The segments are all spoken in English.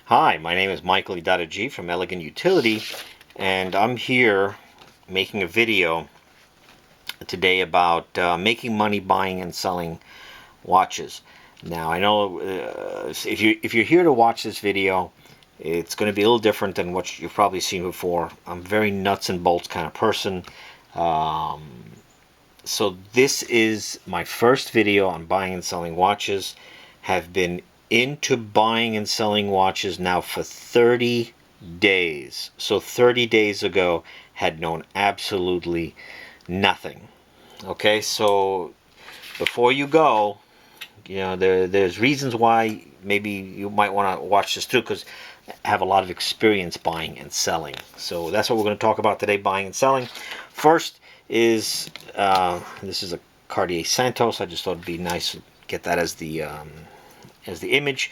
Hi, my name is Michael Idata from Elegant Utility, and I'm here making a video today about making money buying and selling watches. Now, I know if you're here to watch this video, it's going to be a little different than what you've probably seen before. I'm a very nuts and bolts kind of person. Um, so this is my first video on buying and selling watches. Have been into buying and selling watches now for 30 days. So 30 days ago, had known absolutely nothing. Okay, so before you go, there's reasons why maybe you might want to watch this too, because I have a lot of experience buying and selling. So that's what we're going to talk about today, buying and selling. First is this is a Cartier Santos. I just thought it'd be nice to get that as the image.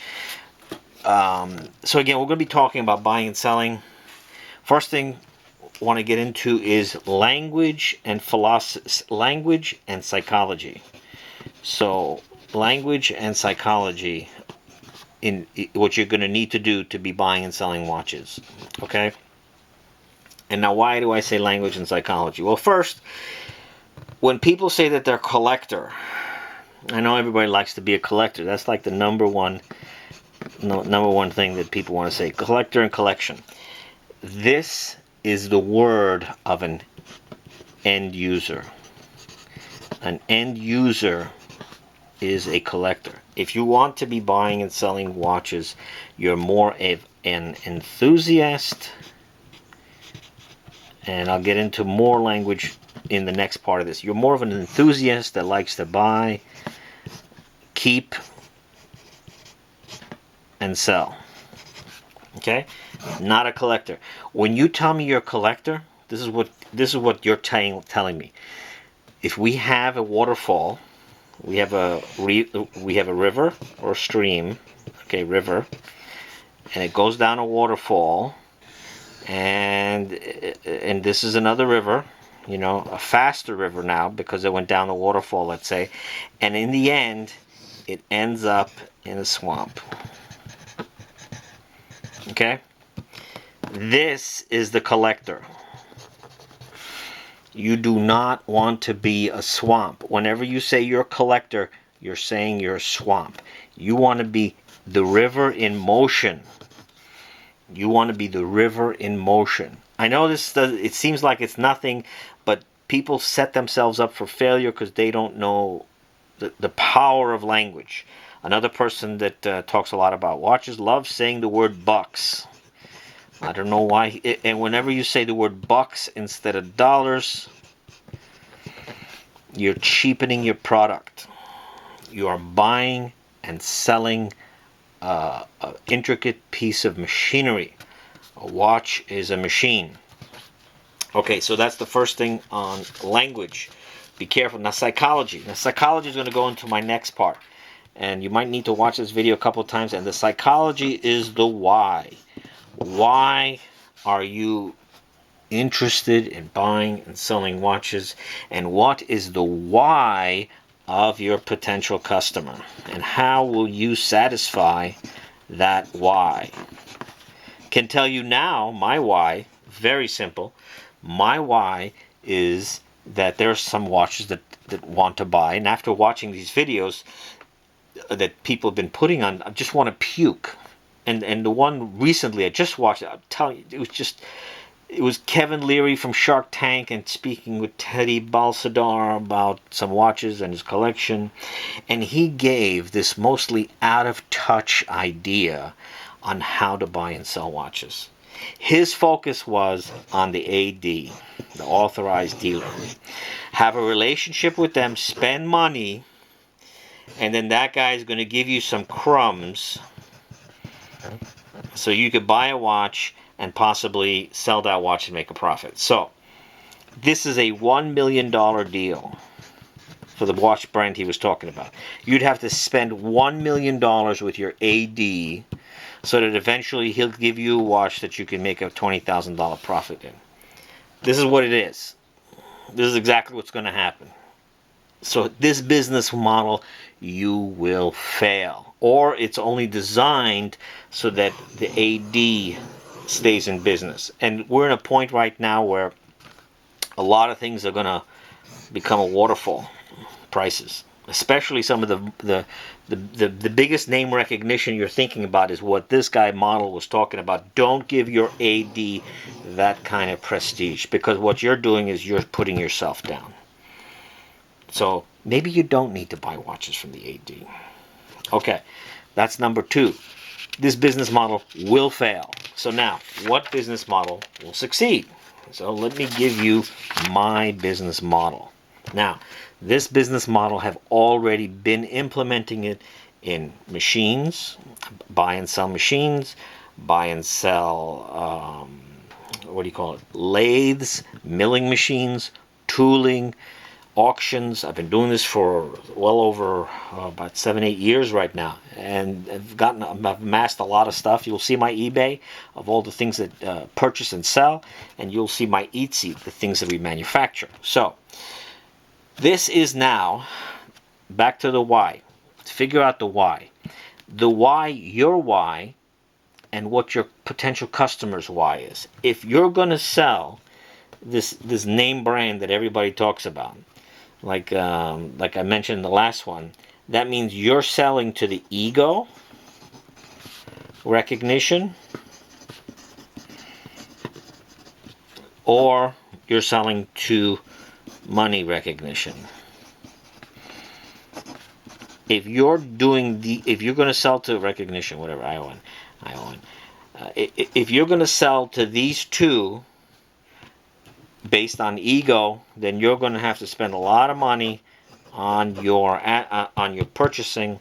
So again, we're going to be talking about buying and selling. First thing I want to get into is language and philosophy, language and psychology. So language and psychology in what you're going to need to do to be buying and selling watches. Okay. And now, why do I say language and psychology? Well, first, when people say that they're a collector, I know everybody likes to be a collector. That's like the number one thing that people want to say: collector and collection. This is the word of an end user. An end user is a collector. If you want to be buying and selling watches, you're more of an enthusiast. And I'll get into more language in the next part of this. You're more of an enthusiast that likes to buy, keep, and sell. Okay? Not a collector. When you tell me you're a collector, this is what you're telling me. If we have a waterfall, we have a river or a stream, okay, river, and it goes down a waterfall, and this is another river, a faster river now because it went down the waterfall, let's say, and in the end, it ends up in a swamp. Okay? This is the collector. You do not want to be a swamp. Whenever you say you're a collector, you're saying you're a swamp. You want to be the river in motion. You want to be the river in motion. I know it seems like it's nothing, but people set themselves up for failure because they don't know the power of language. Another person that talks a lot about watches loves saying the word bucks. I don't know why. And whenever you say the word bucks instead of dollars, you're cheapening your product. You are buying and selling an intricate piece of machinery. A watch is a machine. Okay, so that's the first thing on language. Be careful. Now, psychology. Now, psychology is going to go into my next part. And you might need to watch this video a couple of times. And the psychology is the why. Why are you interested in buying and selling watches? And what is the why of your potential customer? And how will you satisfy that why? Can tell you now my why. Very simple. My why is that there are some watches that want to buy, and after watching these videos that people have been putting on, I just want to puke. And the one recently I just watched, I'm telling you, it was Kevin Leary from Shark Tank and speaking with Teddy Balsadar about some watches and his collection, and he gave this mostly out of touch idea on how to buy and sell watches. His focus was on the AD, the authorized dealer. Have a relationship with them, spend money, and then that guy is going to give you some crumbs so you could buy a watch and possibly sell that watch and make a profit. So this is a $1 million deal for the watch brand he was talking about. You'd have to spend $1 million with your AD so that eventually he'll give you a watch that you can make a $20,000 profit in. This is what it is. This is exactly what's going to happen. So this business model, you will fail. Or it's only designed so that the AD stays in business. And we're in a point right now where a lot of things are going to become a waterfall prices. Especially some of the biggest name recognition you're thinking about is what this guy model was talking about. Don't give your AD that kind of prestige, because what you're doing is you're putting yourself down. So maybe you don't need to buy watches from the AD. Okay, that's number 2. This business model will fail. So now, what business model will succeed? So let me give you my business model. Now, this business model have already been implementing it in machines, buy and sell machines, buy and sell, what do you call it, lathes, milling machines, tooling, auctions. I've been doing this for well over about 7-8 years right now, and I've amassed a lot of stuff. You'll see my eBay of all the things that purchase and sell, and you'll see my Etsy, the things that we manufacture. So this is now back to the why. Figure out the why. The why, your why, and what your potential customer's why is. If you're going to sell this name brand that everybody talks about, like I mentioned in the last one, that means you're selling to the ego recognition, or you're selling to money recognition. If you're going to sell to recognition, whatever, if you're going to sell to these two based on ego, then you're going to have to spend a lot of money on your purchasing,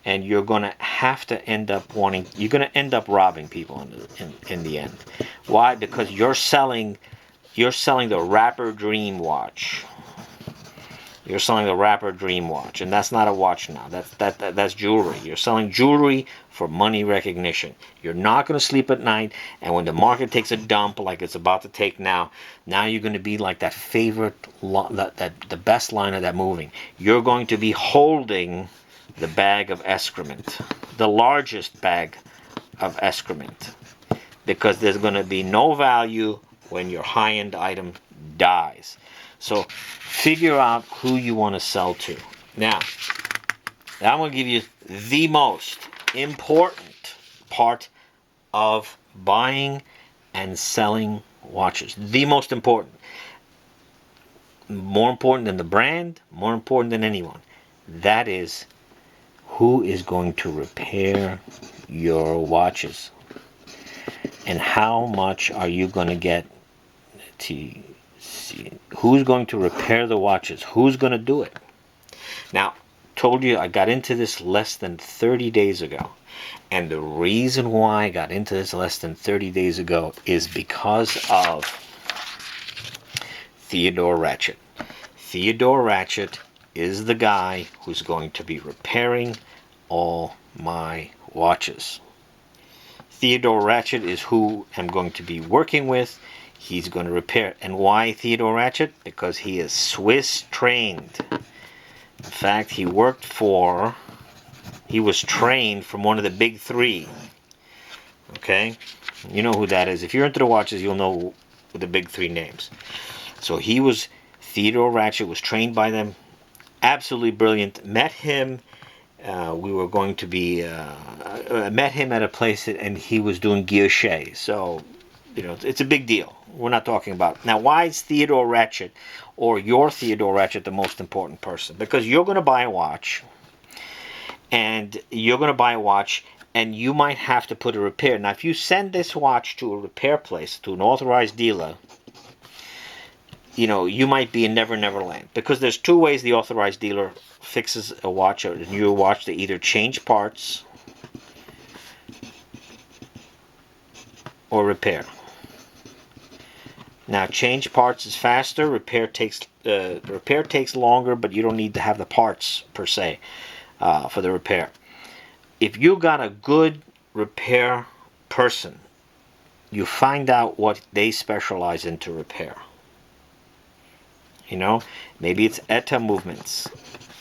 and you're going to have to end up robbing people in the end. Why? Because you're selling the Rapper Dream watch. You're selling the Rapper Dream watch, and that's not a watch now. That's jewelry. You're selling jewelry for money recognition. You're not going to sleep at night, and when the market takes a dump like it's about to take now you're going to be like that favorite, the best line of that movie. You're going to be holding the bag of excrement, the largest bag of excrement, because there's going to be no value when your high-end item dies. So figure out who you want to sell to. Now I'm going to give you the most important part of buying and selling watches. The most important. More important than the brand, more important than anyone. That is, who is going to repair your watches? And how much are you going to get to see? Who's going to repair the watches? Who's going to do it? Now, told you I got into this less than 30 days ago. And the reason why I got into this less than 30 days ago is because of Theodore Ratchet. Theodore Ratchet is the guy who's going to be repairing all my watches. Theodore Ratchet is who I'm going to be working with. He's going to repair. And why Theodore Ratchet? Because he is Swiss trained. In fact, he was trained from one of the big 3. Okay? You know who that is. If you're into the watches, you'll know the big 3 names. So Theodore Ratchet was trained by them. Absolutely brilliant. Met him. We were going to be... met him at a place and he was doing guilloche. So, it's a big deal. We're not talking about... Now, why is Theodore Ratchet or your Theodore Ratchet the most important person? Because you're going to buy a watch, and you might have to put a repair. Now, if you send this watch to a repair place, to an authorized dealer, you might be in Never Never Land. Because there's 2 ways the authorized dealer fixes a watch, or a new watch. They either change parts or repair. Now, change parts is faster. Repair takes longer, but you don't need to have the parts per se for the repair. If you got a good repair person, you find out what they specialize in to repair. Maybe it's ETA movements.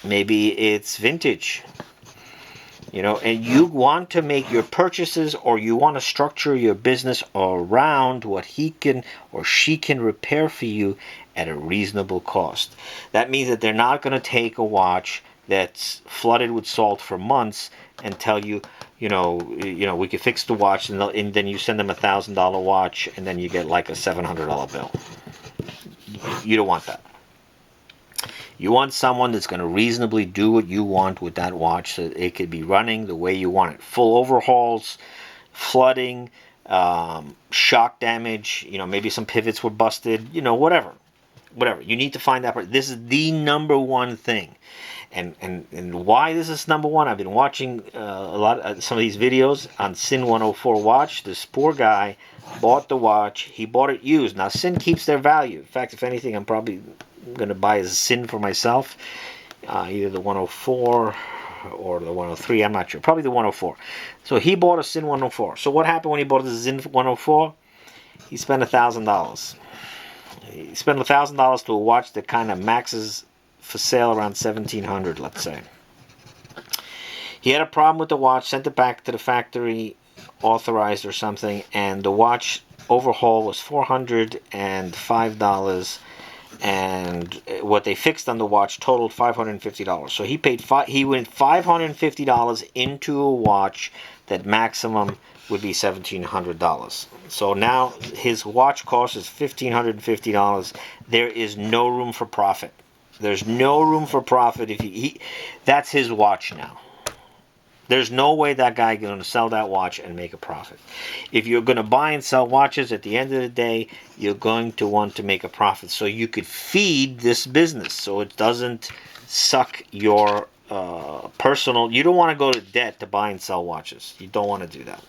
Maybe it's vintage. You know, and you want to make your purchases, or you want to structure your business around what he can or she can repair for you at a reasonable cost. That means that they're not going to take a watch that's flooded with salt for months and tell you, we could fix the watch, and then you send them $1,000 watch, and then you get like a $700 bill. You don't want that. You want someone that's going to reasonably do what you want with that watch, so that it could be running the way you want it. Full overhauls, flooding, shock damage, maybe some pivots were busted, whatever. You need to find that part. This is the number one thing. And why this is number one, I've been watching some of these videos on Sin 104 watch. This poor guy bought the watch. He bought it used. Now, Sin keeps their value. In fact, if anything, I'm probably going to buy a Sin for myself, either the 104 or the 103. I'm not sure. Probably the 104. So he bought a Sin 104. So what happened when he bought the Sin 104? He spent $1,000. He spent $1,000 to a watch that kind of maxes for sale around $1,700, let's say. He had a problem with the watch, sent it back to the factory, authorized or something, and the watch overhaul was $405, and what they fixed on the watch totaled $550. So he went $550 into a watch that maximum would be $1,700. So now his watch cost is $1,550. There is no room for profit. There's no room for profit if that's his watch now. There's no way that guy is going to sell that watch and make a profit. If you're going to buy and sell watches, at the end of the day, you're going to want to make a profit so you could feed this business, so it doesn't suck your personal. You don't want to go to debt to buy and sell watches. You don't want to do that.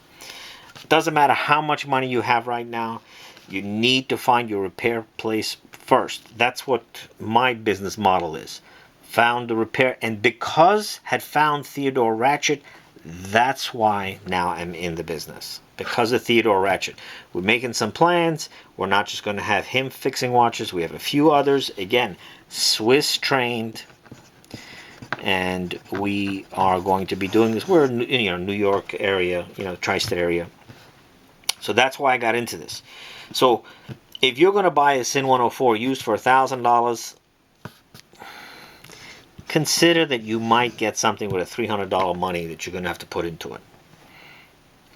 It doesn't matter how much money you have right now. You need to find your repair place first. That's what my business model is. Found the repair, and because had found Theodore Ratchet, that's why now I'm in the business. Because of Theodore Ratchet. We're making some plans. We're not just going to have him fixing watches. We have a few others. Again, Swiss trained. And we are going to be doing this. We're in New York area, tri-state area. So that's why I got into this. So if you're going to buy a Sin 104 used for $1,000, consider that you might get something with a $300 money that you're going to have to put into it.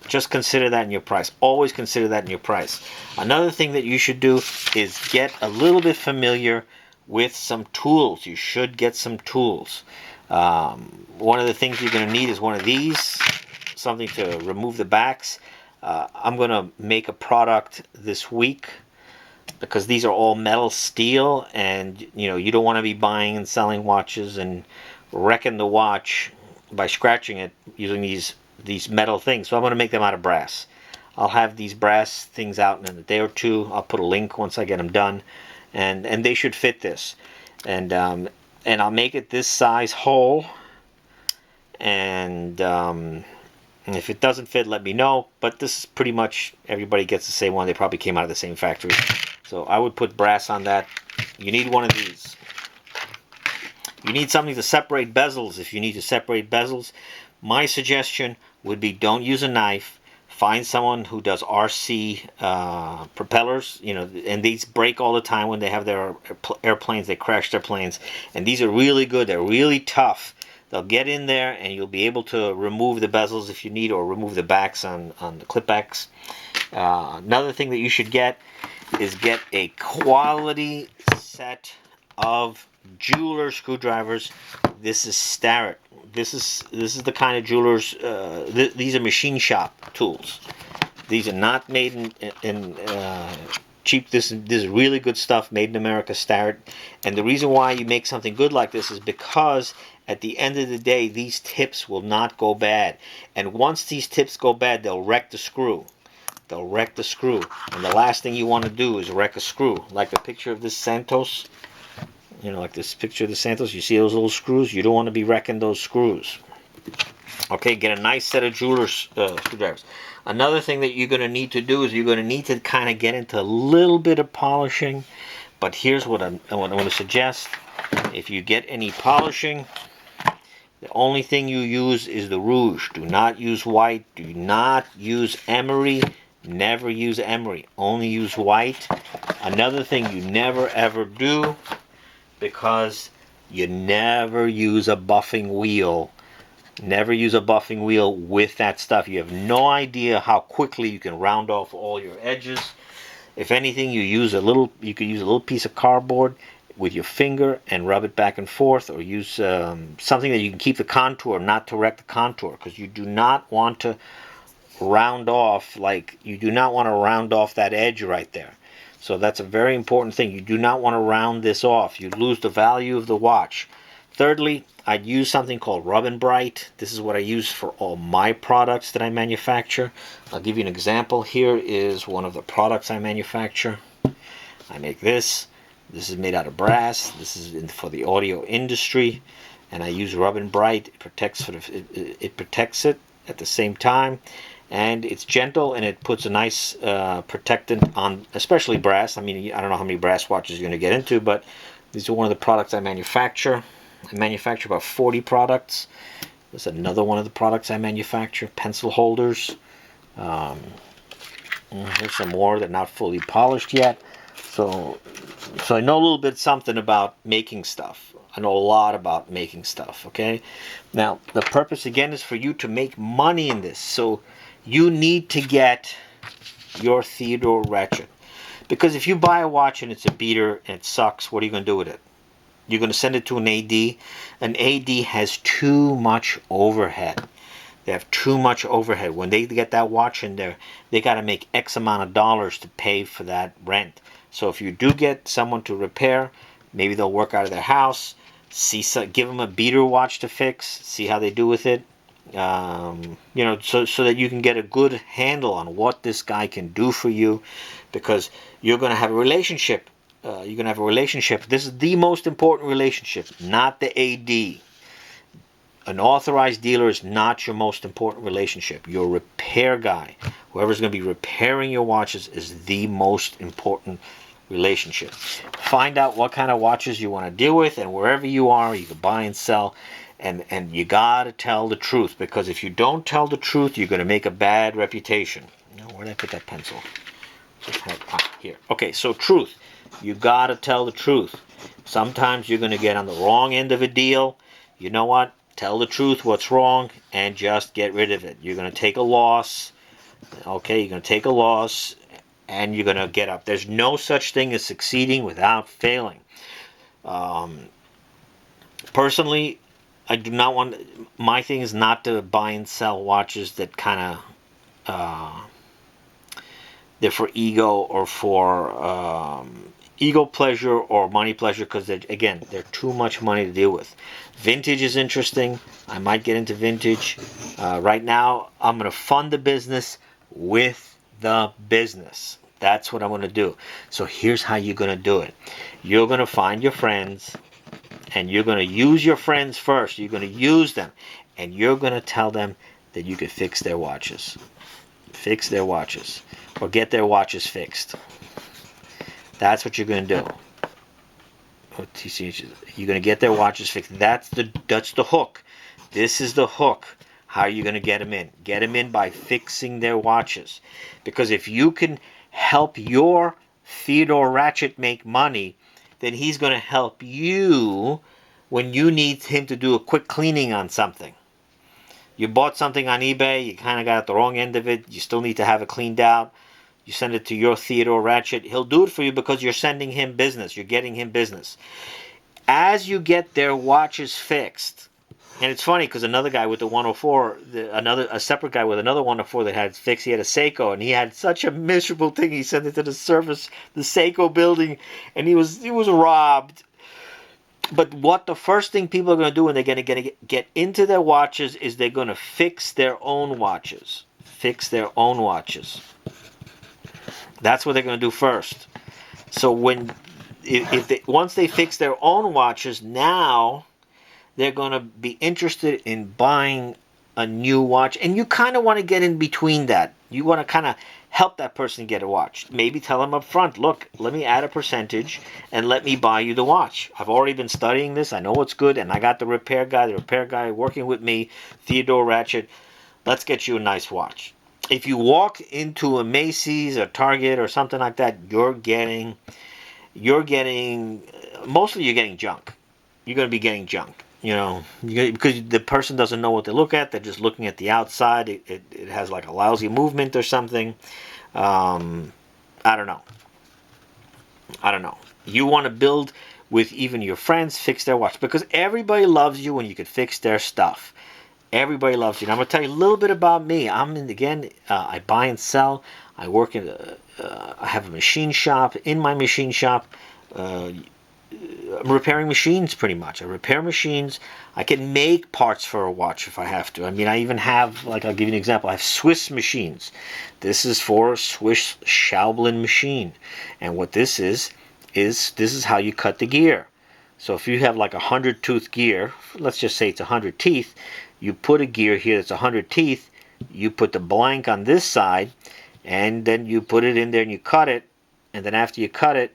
Just consider that in your price. Always consider that in your price. Another thing that you should do is get a little bit familiar with some tools. You should get some tools. One of the things you're going to need is one of these, something to remove the backs. I'm going to make a product this week because these are all metal steel, and you don't want to be buying and selling watches and wrecking the watch by scratching it using these metal things. So I'm going to make them out of brass. I'll have these brass things out in a day or two. I'll put a link once I get them done, and they should fit this. And I'll make it this size hole, and if it doesn't fit, let me know. But this is pretty much, everybody gets the same one. They probably came out of the same factory. So I would put brass on that. You need one of these. You need something to separate bezels. If you need to separate bezels, my suggestion would be don't use a knife. Find someone who does RC propellers, and these break all the time when they have their airplanes. They crash their planes, and these are really good. They're really tough. They'll get in there, and you'll be able to remove the bezels if you need, or remove the backs on the clip backs. Another thing that you should get is get a quality set of jeweler screwdrivers. This is Starrett. This is the kind of jewelers. These are machine shop tools. These are not made in cheap. This is really good stuff, made in America. Starrett. And the reason why you make something good like this is because at the end of the day, these tips will not go bad. And once these tips go bad, they'll wreck the screw. They'll wreck the screw. And the last thing you want to do is wreck a screw. Like the picture of this Santos. Like this picture of the Santos. You see those little screws? You don't want to be wrecking those screws. Okay, get a nice set of jeweler's screwdrivers. Another thing that you're going to need to do is you're going to need to kind of get into a little bit of polishing. But here's what I'm going to suggest. If you get any polishing, the only thing you use is the rouge. Do not use white. Do not use emery. Never use emery. Only use white. Another thing you never ever do, because you never use a buffing wheel. Never use a buffing wheel with that stuff. You have no idea how quickly you can round off all your edges. If anything, you could use a little piece of cardboard with your finger and rub it back and forth, or use something that you can keep the contour, not to wreck the contour, because you do not want to round off, that edge right there. So that's a very important thing. You do not want to round this off. You lose the value of the watch. Thirdly, I'd use something called Rub and Bright. This is what I use for all my products that I manufacture. I'll give you an example. Here is one of the products I manufacture. I make this. This is made out of brass. This is for the audio industry, and I use Rub and Bright. It protects it at the same time, and it's gentle, and it puts a nice protectant on, especially brass. I mean, I don't know how many brass watches you're going to get into, but these are one of the products I manufacture. I manufacture about 40 products. This is another one of the products I manufacture. Pencil holders. Here's some more that are not fully polished yet. So I know a little bit something about making stuff. I know a lot about making stuff, okay? Now, the purpose, again, is for you to make money in this. So you need to get your Theodore Ratchet. Because if you buy a watch and it's a beater and it sucks, what are you going to do with it? You're going to send it to an AD. An AD has too much overhead. They have too much overhead. When they get that watch in there, they got to make X amount of dollars to pay for that rent. So if you do get someone to repair, maybe they'll work out of their house, give them a beater watch to fix, see how they do with it. You know, so that you can get a good handle on what this guy can do for you, because you're going to have a relationship. You're going to have a relationship. This is the most important relationship, not the AD. An authorized dealer is not your most important relationship. Your repair guy, whoever's going to be repairing your watches, is the most important relationship. Find out what kind of watches you want to deal with, and wherever you are, you can buy and sell. And you got to tell the truth, because if you don't tell the truth, you're going to make a bad reputation. Where did I put that pencil? Here. Okay, so truth. You got to tell the truth. Sometimes you're going to get on the wrong end of a deal. You know what? Tell the truth, what's wrong, and just get rid of it. You're going to take a loss. Okay, you're going to take a loss, and you're going to get up. There's no such thing as succeeding without failing. Personally, I do not want... My thing is not to buy and sell watches that kind of... they're for ego, or for ego pleasure or money pleasure, because again, they're too much money to deal with. Vintage is interesting. I might get into vintage. Right now, I'm going to fund the business with the business. That's what I'm going to do. So here's how you're going to do it. You're going to find your friends, and you're going to use your friends first. You're going to use them, and you're going to tell them that you can fix their watches. Fix their watches, or get their watches fixed. That's what you're going to do. You're going to get their watches fixed. That's the hook. This is the hook. How are you going to get them in? Get them in by fixing their watches. Because if you can help your Theodore Ratchet make money, then he's going to help you when you need him to do a quick cleaning on something. You bought something on eBay, you kind of got at the wrong end of it, you still need to have it cleaned out. You send it to your Theodore Ratchet. He'll do it for you because you're sending him business. You're getting him business. As you get their watches fixed, and it's funny because another guy with the 104, a separate guy with another 104 that had fixed, he had a Seiko, and he had such a miserable thing. He sent it to the Seiko building, and he was robbed. But what the first thing people are going to do when they're going to get into their watches is they're going to fix their own watches. Fix their own watches. That's what they're going to do first. So once they fix their own watches, now they're going to be interested in buying a new watch, and you kind of want to get in between that. You want to kind of help that person get a watch. Maybe tell them up front, look, let me add a percentage and let me buy you the watch. I've already been studying this. I know it's good, and I got the repair guy working with me, Theodore Ratchet. Let's get you a nice watch. If you walk into a Macy's or Target or something like that, you're getting mostly you're getting junk. You're going to be getting junk, because the person doesn't know what to look at. They're just looking at the outside. It has like a lousy movement or something. I don't know. You want to build with even your friends, fix their watch, because everybody loves you when you can fix their stuff. Everybody loves you. And I'm going to tell you a little bit about me. I buy and sell. I work I have a machine shop. In my machine shop, I'm repairing machines pretty much. I repair machines. I can make parts for a watch if I have to. I mean, I even have, like, I'll give you an example. I have Swiss machines. This is for a Swiss Schaublin machine. And what this is this is how you cut the gear. So if you have like a 100-tooth gear, let's just say it's 100 teeth, you put a gear here that's 100 teeth, you put the blank on this side, and then you put it in there and you cut it, and then after you cut it,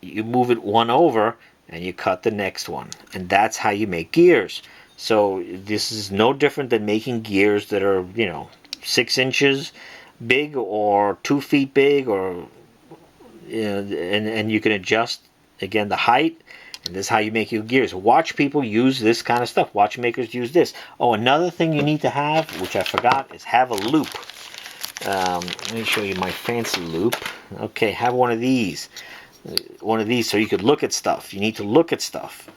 you move it one over and you cut the next one. And that's how you make gears. So this is no different than making gears that are, 6 inches big or 2 feet big, or and you can adjust again the height. And this is how you make your gears. Watch people use this kind of stuff. Watchmakers use this. Oh, another thing you need to have, which I forgot, is have a loop. Let me show you my fancy loop. Okay, have one of these. So you could look at stuff. You need to look at stuff.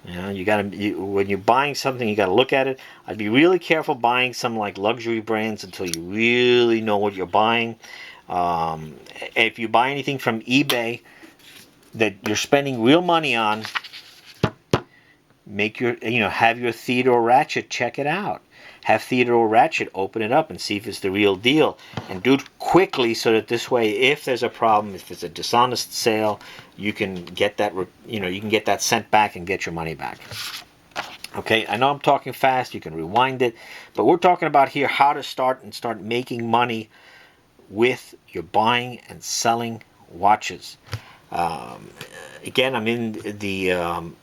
When you're buying something, you got to look at it. I'd be really careful buying some like luxury brands until you really know what you're buying. If you buy anything from eBay that you're spending real money on, have your Theodore Ratchet check it out. Have Theodore Ratchet open it up and see if it's the real deal, and do it quickly so that this way, if there's a problem, if it's a dishonest sale, you can get that sent back and get your money back. Okay, I know I'm talking fast. You can rewind it, but we're talking about here how to start making money with your buying and selling watches. Again, I'm in the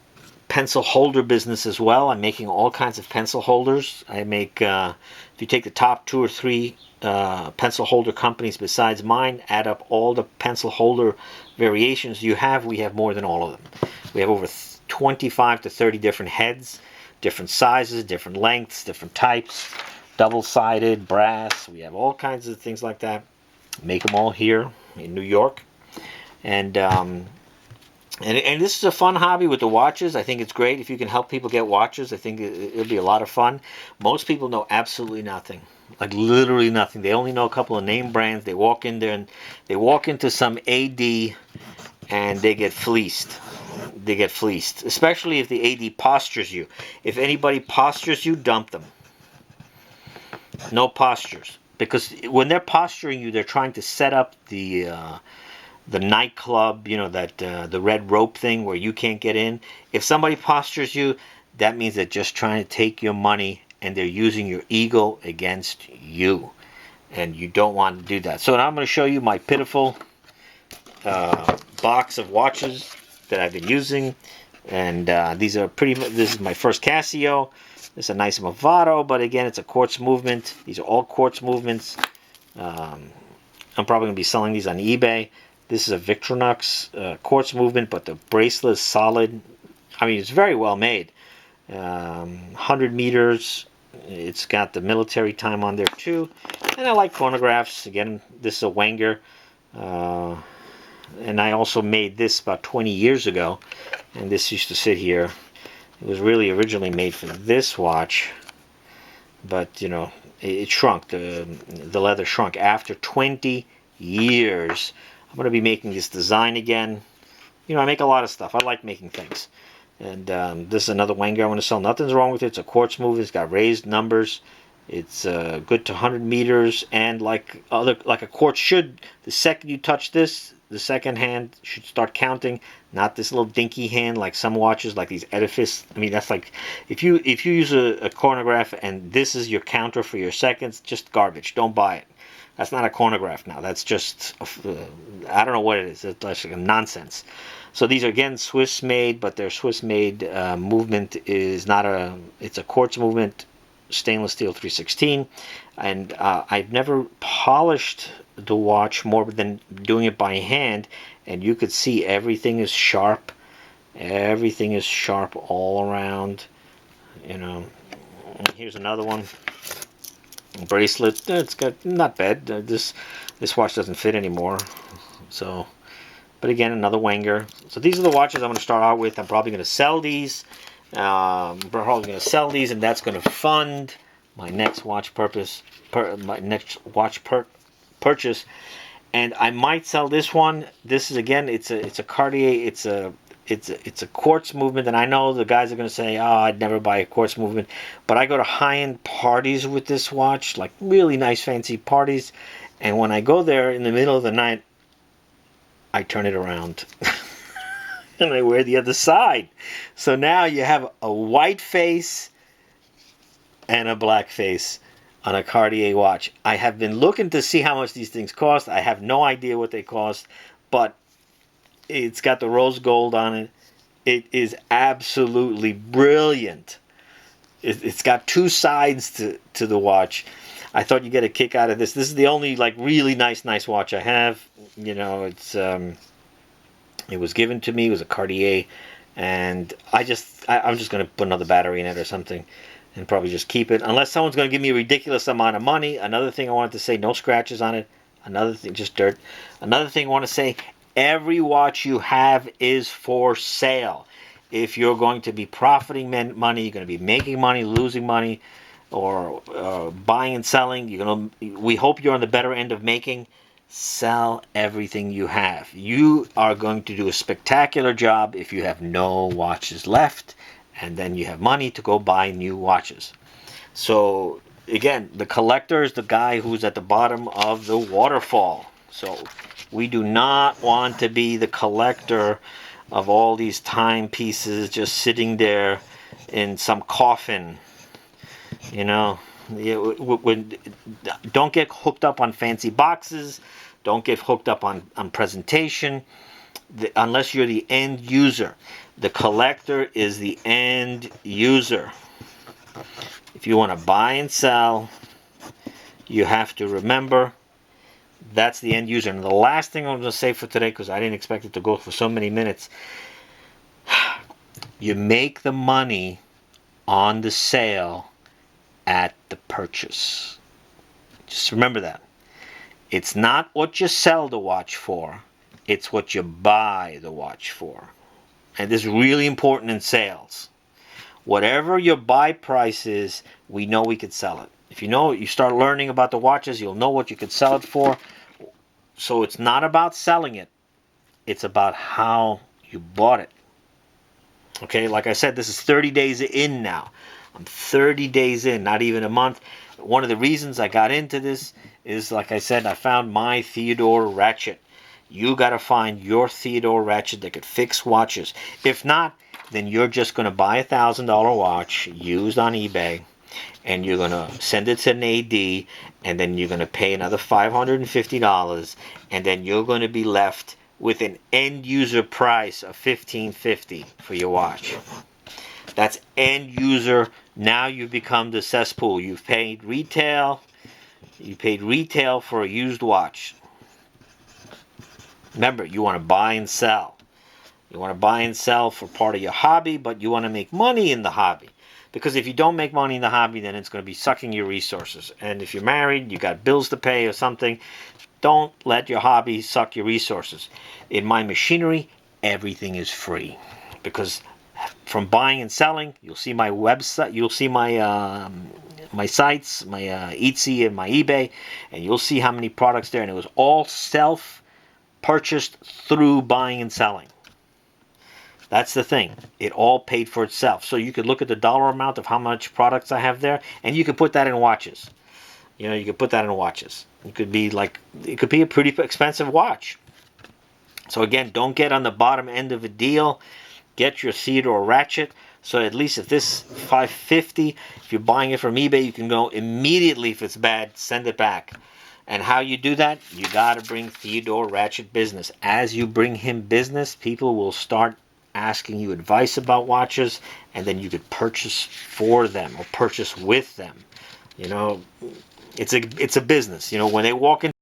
pencil holder business as well. I'm making all kinds of pencil holders. I make, if you take the top 2 or 3 pencil holder companies besides mine, add up all the pencil holder variations we have more than all of them. We have over 25 to 30 different heads, different sizes, different lengths, different types, double-sided, brass. We have all kinds of things like that. Make them all here in New York. And this is a fun hobby with the watches. I think it's great if you can help people get watches. I think it'll be a lot of fun. Most people know absolutely nothing, like literally nothing. They only know a couple of name brands. They walk in there and they walk into some AD and they get fleeced. Especially if the AD postures you. If anybody postures you, dump them. No postures, because when they're posturing you, they're trying to set up the nightclub, the red rope thing where you can't get in. If somebody postures you, that means they're just trying to take your money and they're using your ego against you. And you don't want to do that. So now I'm going to show you my pitiful box of watches that I've been using. And this is my first Casio. This is a nice Movado, but again, it's a quartz movement. These are all quartz movements. I'm probably going to be selling these on eBay. This is a Victorinox quartz movement, but the bracelet is solid. I mean, it's very well made. 100 meters. It's got the military time on there too. And I like phonographs. Again, this is a Wenger. And I also made this about 20 years ago. And this used to sit here. It was really originally made for this watch. But, it shrunk. The leather shrunk after 20 years. I'm going to be making this design again. I make a lot of stuff. I like making things. And this is another Wenger I want to sell. Nothing's wrong with it. It's a quartz movement. It's got raised numbers. It's good to 100 meters. And like a quartz should, the second you touch this, the second hand should start counting, not this little dinky hand like some watches, like these Edifice. I mean, that's like if you use a chronograph and this is your counter for your seconds, just garbage. Don't buy it. That's not a chronograph now. That's just I don't know what it is. It's like nonsense. So these are again Swiss made, but their Swiss made movement is not a. It's a quartz movement, stainless steel 316, and I've never polished the watch more than doing it by hand, and you could see everything is sharp. Everything is sharp all around. You know. Here's another one. Bracelet. It's got not bad. This watch doesn't fit anymore. So, but again, another Wenger. So these are the watches I'm going to start out with. I'm probably going to sell these. And that's going to fund my next watch purchase. And I might sell this one. This is again, it's a Cartier. It's a quartz movement, and I know the guys are going to say, "Oh, I'd never buy a quartz movement," but I go to high-end parties with this watch, like really nice, fancy parties, and when I go there in the middle of the night, I turn it around and I wear the other side. So now you have a white face and a black face on a Cartier watch. I have been looking to see how much these things cost. I have no idea what they cost, but it's got the rose gold on it. It is absolutely brilliant. It's got two sides to the watch. I thought you'd get a kick out of this. This is the only like really nice watch I have. You know, it was given to me. It was a Cartier, and I'm just going to put another battery in it or something, and probably just keep it. Unless someone's going to give me a ridiculous amount of money. Another thing I wanted to say: no scratches on it. Another thing, just dirt. Another thing I want to say: every watch you have is for sale. If you're going to be profiting money, you're going to be making money, losing money, or buying and selling. We hope you're on the better end of making. Sell everything you have. You are going to do a spectacular job if you have no watches left, and then you have money to go buy new watches. So again, the collector is the guy who's at the bottom of the waterfall. So we do not want to be the collector of all these timepieces just sitting there in some coffin. You know, don't get hooked up on fancy boxes. Don't get hooked up on presentation. Unless you're the end user. The collector is the end user. If you want to buy and sell, you have to remember that's the end user. And the last thing I'm going to say for today, because I didn't expect it to go for so many minutes, you make the money on the sale at the purchase. Just remember that. It's not what you sell the watch for, it's what you buy the watch for. And this is really important in sales. Whatever your buy price is, we know we could sell it. If you start learning about the watches, you'll know what you could sell it for. So it's not about selling it. It's about how you bought it. Okay, like I said, this is 30 days in now. I'm 30 days in, not even a month. One of the reasons I got into this is, like I said, I found my Theodore ratchet. You got to find your Theodore ratchet that could fix watches. If not, then you're just going to buy a $1,000 watch used on eBay, and you're going to send it to an AD, and then you're going to pay another $550, and then you're going to be left with an end user price of $1,550 for your watch. That's end user. Now you've become the cesspool. You've paid retail. You paid retail for a used watch. Remember, you want to buy and sell. You want to buy and sell for part of your hobby, but you want to make money in the hobby. Because if you don't make money in the hobby, then it's going to be sucking your resources. And if you're married, you got bills to pay or something, don't let your hobby suck your resources. In my machinery, everything is free. Because from buying and selling, you'll see my website, you'll see my my sites, my Etsy and my eBay, and you'll see how many products there. And it was all self-purchased through buying and selling. That's the thing. It all paid for itself. So you could look at the dollar amount of how much products I have there, and you could put that in watches. You know, you could put that in watches. It could be a pretty expensive watch. So again, don't get on the bottom end of a deal. Get your Theodore ratchet. So at least if this $550, if you're buying it from eBay, you can go immediately. If it's bad, send it back. And how you do that? You got to bring Theodore ratchet business. As you bring him business, people will start asking you advice about watches, and then you could purchase for them or purchase with them. You know, it's a business. You know, when they walk in